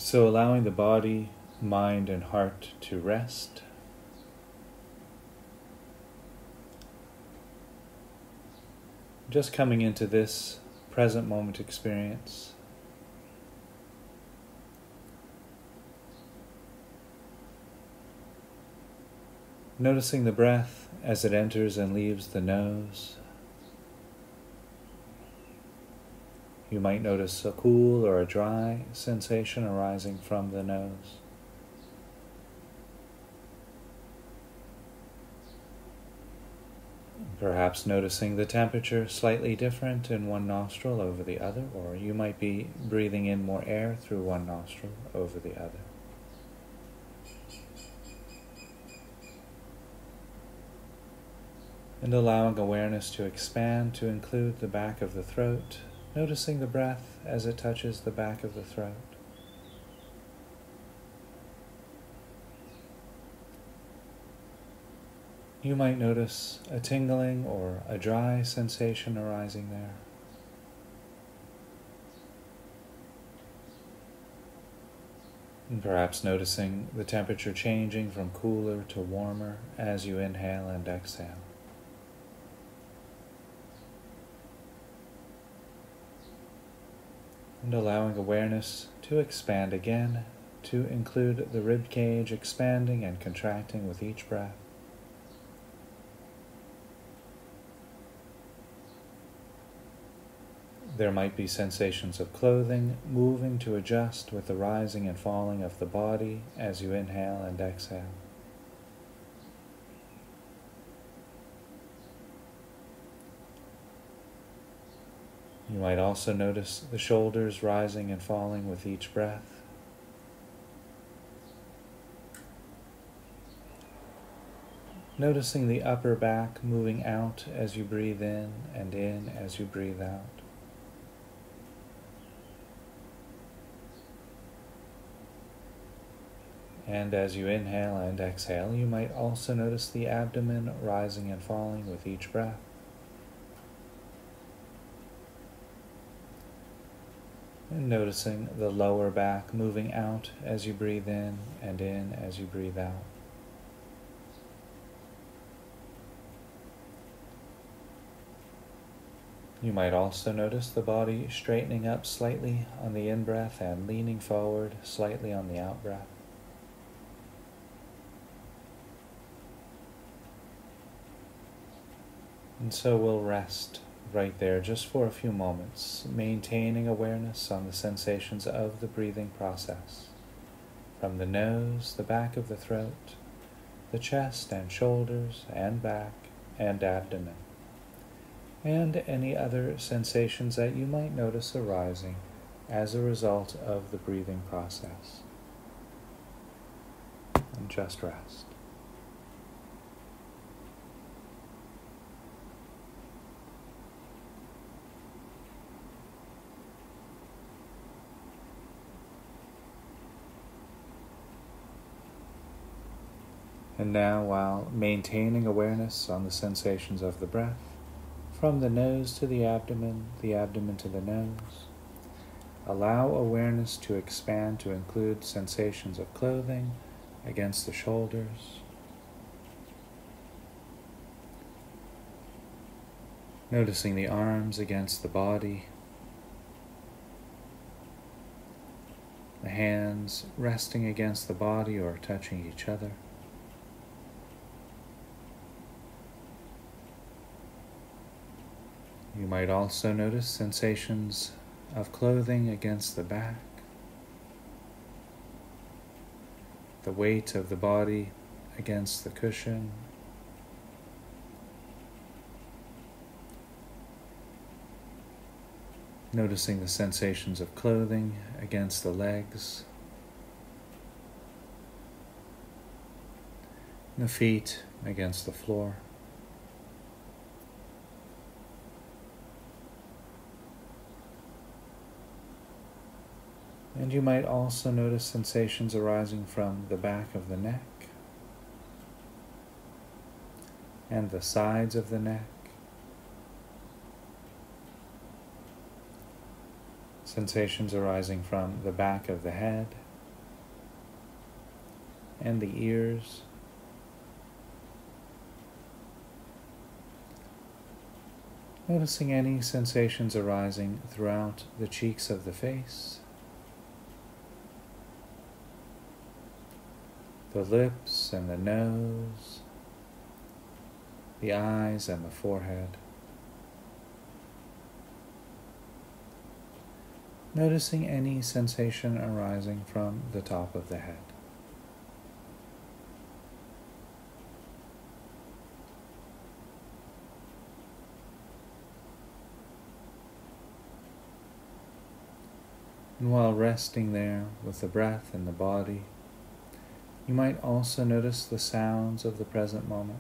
So allowing the body, mind, and heart to rest. Just coming into this present moment experience. Noticing the breath as it enters and leaves the nose. You might notice a cool or a dry sensation arising from the nose. Perhaps noticing the temperature slightly different in one nostril over the other, or you might be breathing in more air through one nostril over the other. And allowing awareness to expand to include the back of the throat, noticing the breath as it touches the back of the throat. You might notice a tingling or a dry sensation arising there. And perhaps noticing the temperature changing from cooler to warmer as you inhale and exhale. And allowing awareness to expand again, to include the rib cage expanding and contracting with each breath. There might be sensations of clothing moving to adjust with the rising and falling of the body as you inhale and exhale. You might also notice the shoulders rising and falling with each breath. Noticing the upper back moving out as you breathe in as you breathe out. And as you inhale and exhale, you might also notice the abdomen rising and falling with each breath. And noticing the lower back moving out as you breathe in as you breathe out. You might also notice the body straightening up slightly on the in-breath and leaning forward slightly on the out-breath. And so we'll rest right there just for a few moments, maintaining awareness on the sensations of the breathing process. From the nose, the back of the throat, the chest and shoulders and back and abdomen, and any other sensations that you might notice arising as a result of the breathing process. And just rest. And now, while maintaining awareness on the sensations of the breath, from the nose to the abdomen to the nose, allow awareness to expand to include sensations of clothing against the shoulders, noticing the arms against the body, the hands resting against the body or touching each other. You might also notice sensations of clothing against the back, the weight of the body against the cushion, noticing the sensations of clothing against the legs, the feet against the floor. And you might also notice sensations arising from the back of the neck and the sides of the neck, sensations arising from the back of the head and the ears. Noticing any sensations arising throughout the cheeks of the face, the lips and the nose, the eyes and the forehead. Noticing any sensation arising from the top of the head. And while resting there with the breath and the body, you might also notice the sounds of the present moment.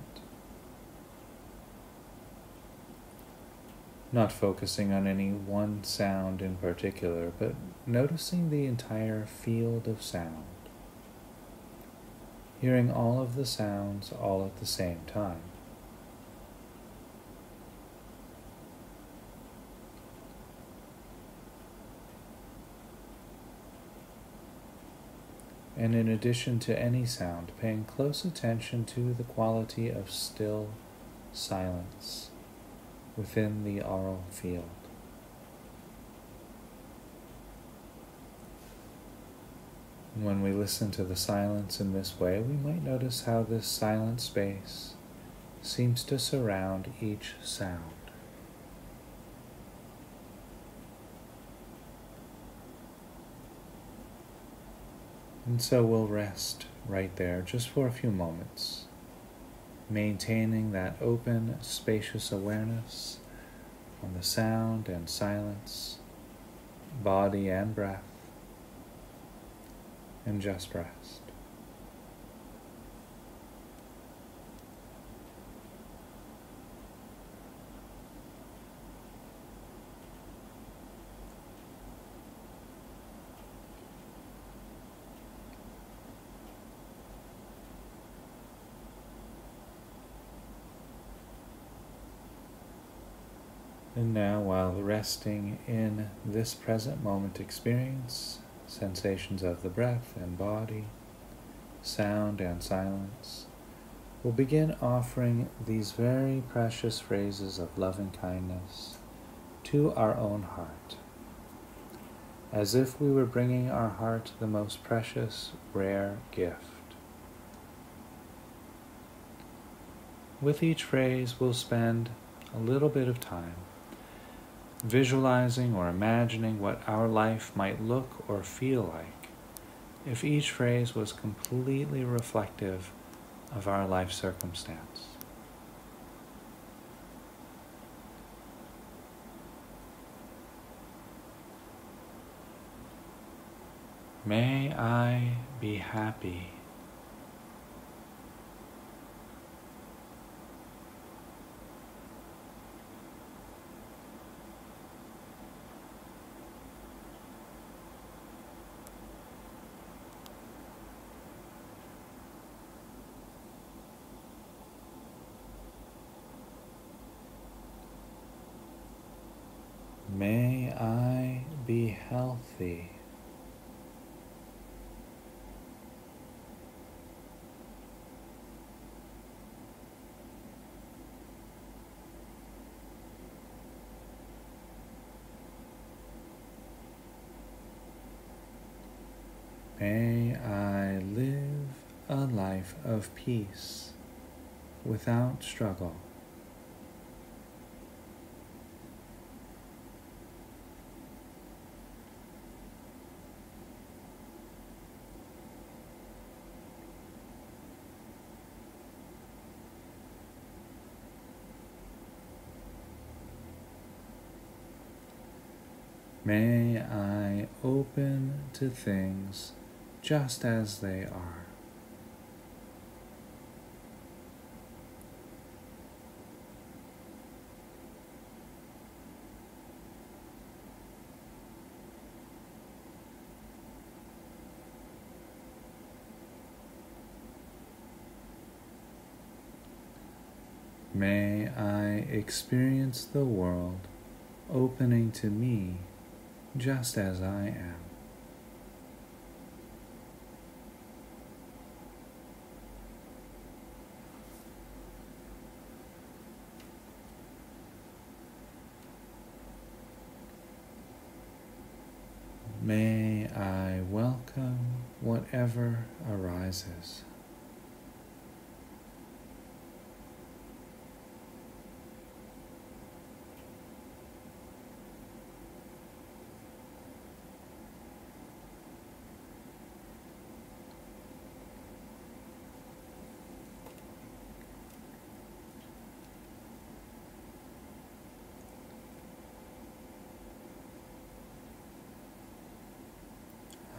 Not focusing on any one sound in particular, but noticing the entire field of sound. Hearing all of the sounds all at the same time. And in addition to any sound, paying close attention to the quality of still silence within the aural field. When we listen to the silence in this way, we might notice how this silent space seems to surround each sound. And so we'll rest right there just for a few moments, maintaining that open, spacious awareness on the sound and silence, body and breath, and just rest. And now, while resting in this present moment experience, sensations of the breath and body, sound and silence, we'll begin offering these very precious phrases of loving kindness to our own heart, as if we were bringing our heart the most precious, rare gift. With each phrase, we'll spend a little bit of time visualizing or imagining what our life might look or feel like if each phrase was completely reflective of our life circumstance. May I be happy. May I be healthy. May I live a life of peace without struggle. May I open to things just as they are. May I experience the world opening to me just as I am. May I welcome whatever arises.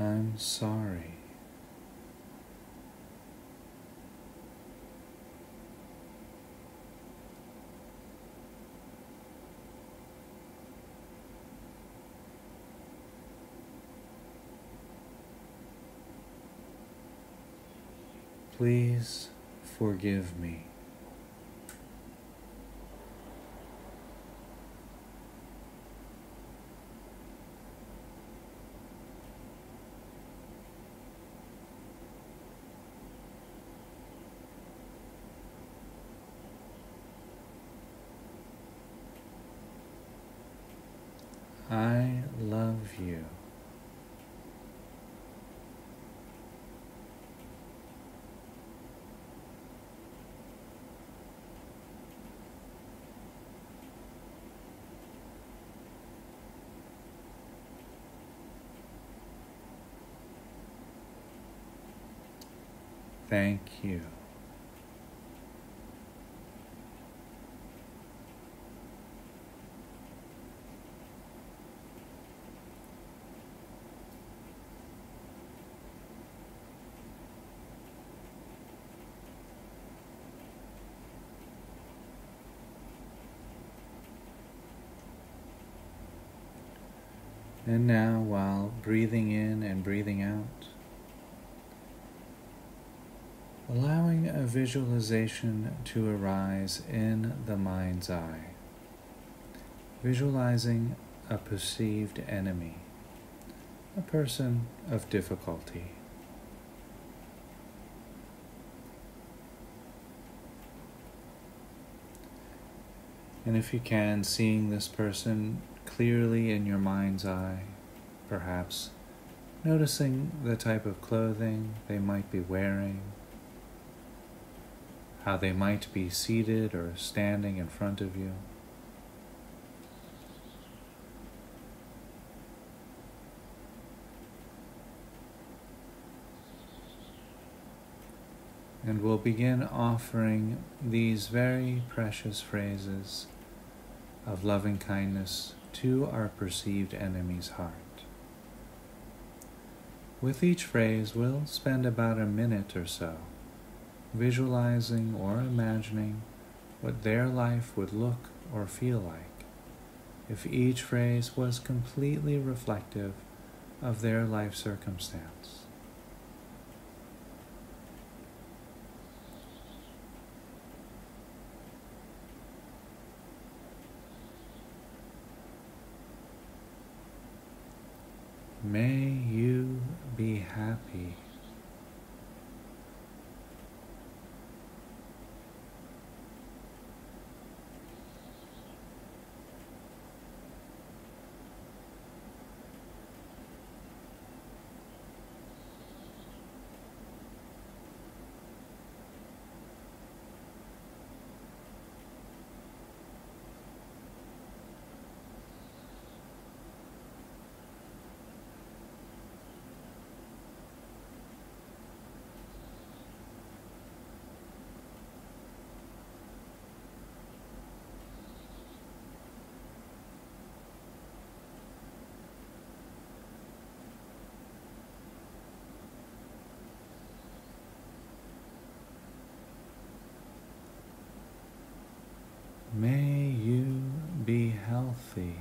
I'm sorry. Please forgive me. I love you. Thank you. And now, while breathing in and breathing out, allowing a visualization to arise in the mind's eye, visualizing a perceived enemy, a person of difficulty. And if you can, seeing this person clearly in your mind's eye, perhaps noticing the type of clothing they might be wearing, how they might be seated or standing in front of you. And we'll begin offering these very precious phrases of loving kindness to our perceived enemy's heart. With each phrase, we'll spend about a minute or so visualizing or imagining what their life would look or feel like if each phrase was completely reflective of their life circumstance. May you be happy. May you be healthy.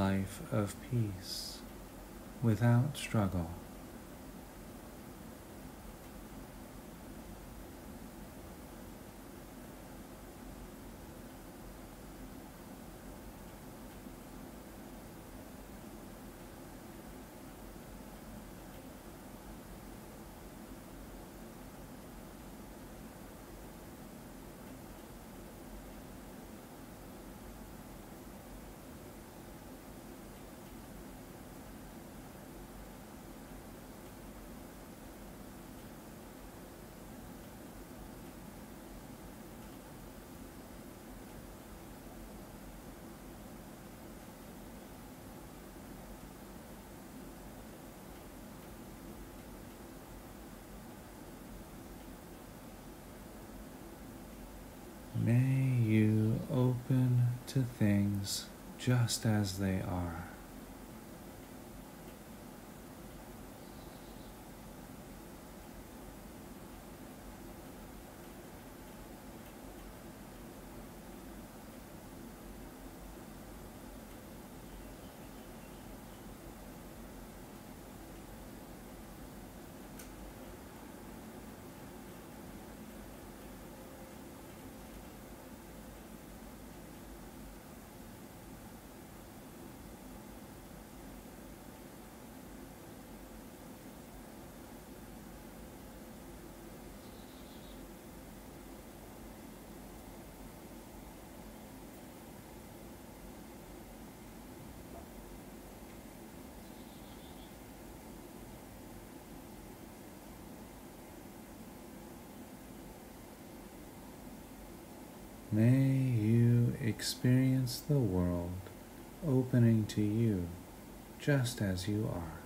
life of peace without struggle. May you open to things just as they are. May you experience the world opening to you just as you are.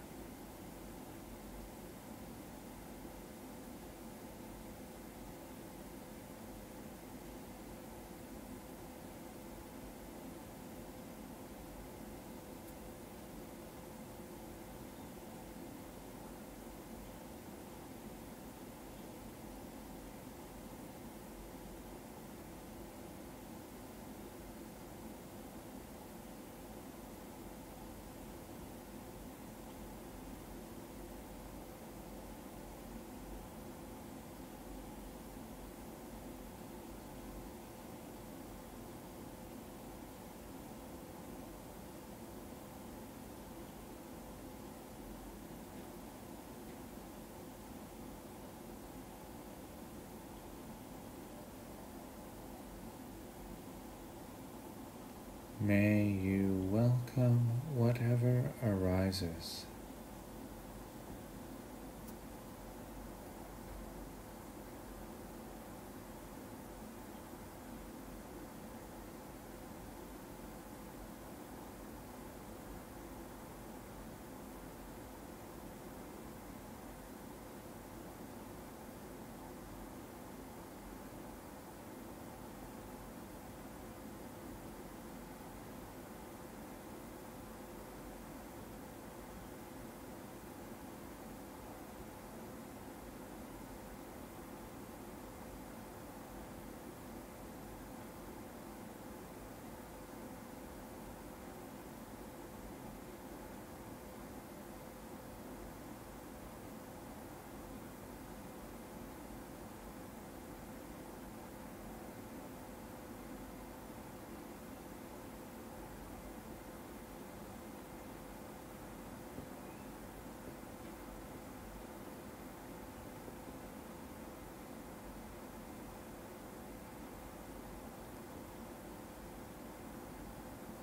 May you welcome whatever arises.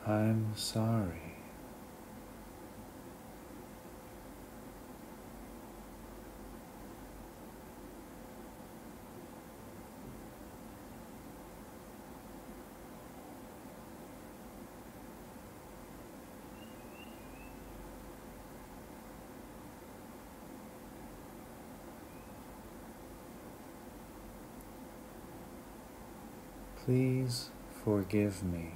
I'm sorry. Please forgive me.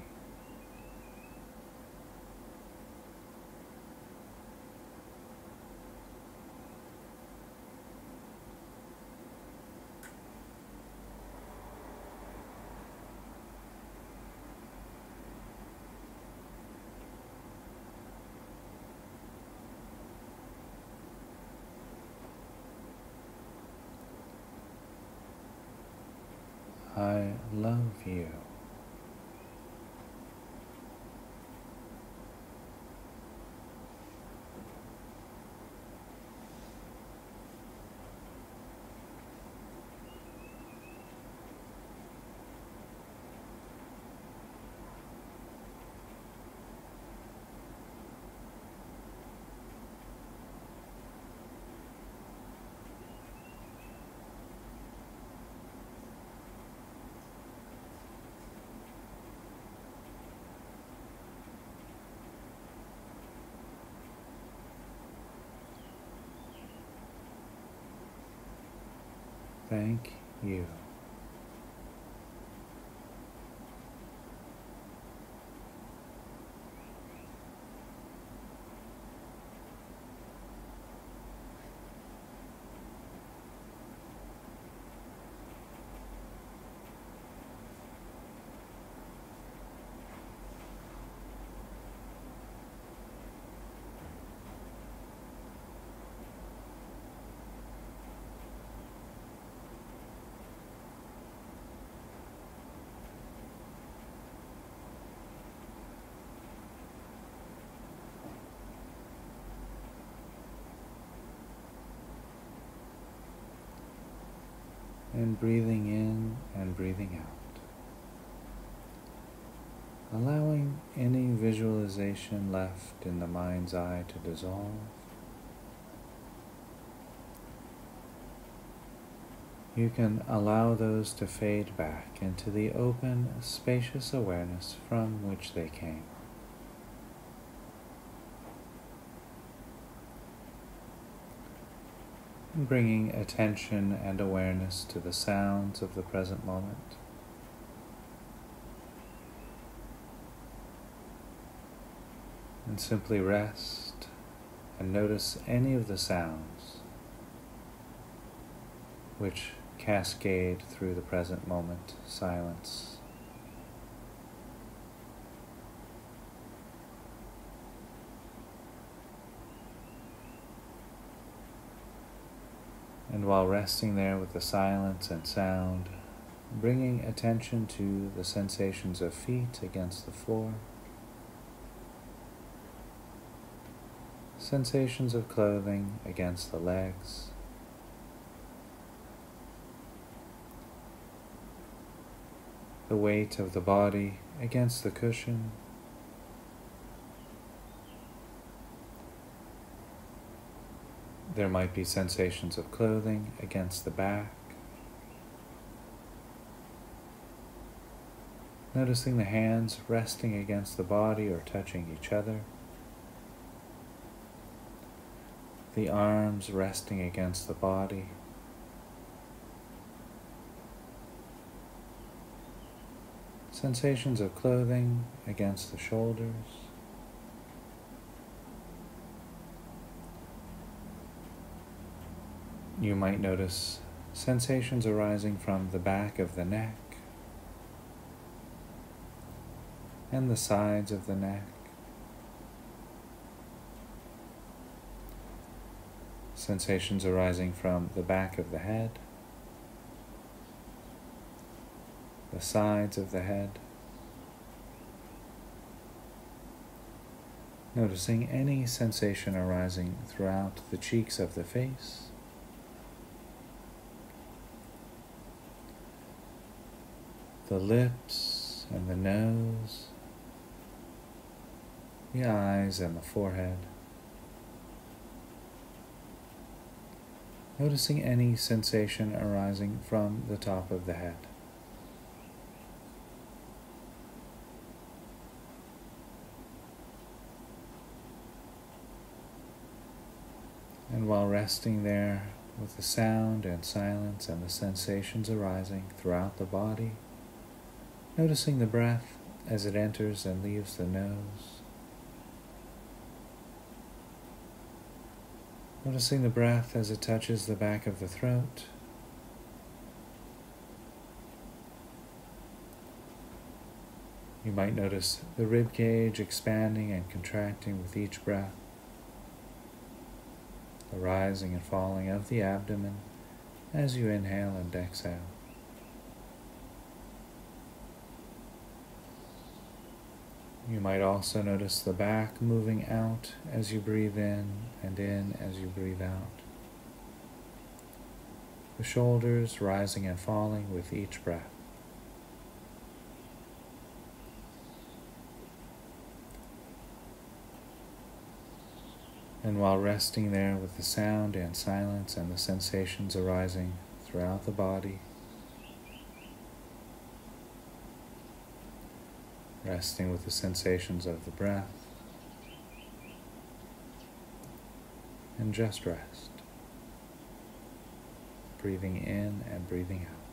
I love you. Thank you. And breathing in and breathing out. Allowing any visualization left in the mind's eye to dissolve. You can allow those to fade back into the open, spacious awareness from which they came. Bringing attention and awareness to the sounds of the present moment. And simply rest and notice any of the sounds which cascade through the present moment silence. And while resting there with the silence and sound, bringing attention to the sensations of feet against the floor, sensations of clothing against the legs, the weight of the body against the cushion, there might be sensations of clothing against the back. Noticing the hands resting against the body or touching each other. The arms resting against the body. Sensations of clothing against the shoulders. You might notice sensations arising from the back of the neck and the sides of the neck. Sensations arising from the back of the head, the sides of the head. Noticing any sensation arising throughout the cheeks of the face. The lips and the nose, the eyes and the forehead. Noticing any sensation arising from the top of the head. And while resting there with the sound and silence and the sensations arising throughout the body, noticing the breath as it enters and leaves the nose. Noticing the breath as it touches the back of the throat. You might notice the rib cage expanding and contracting with each breath. The rising and falling of the abdomen as you inhale and exhale. You might also notice the back moving out as you breathe in as you breathe out. The shoulders rising and falling with each breath. And while resting there with the sound and silence and the sensations arising throughout the body, resting with the sensations of the breath, and just rest, breathing in and breathing out.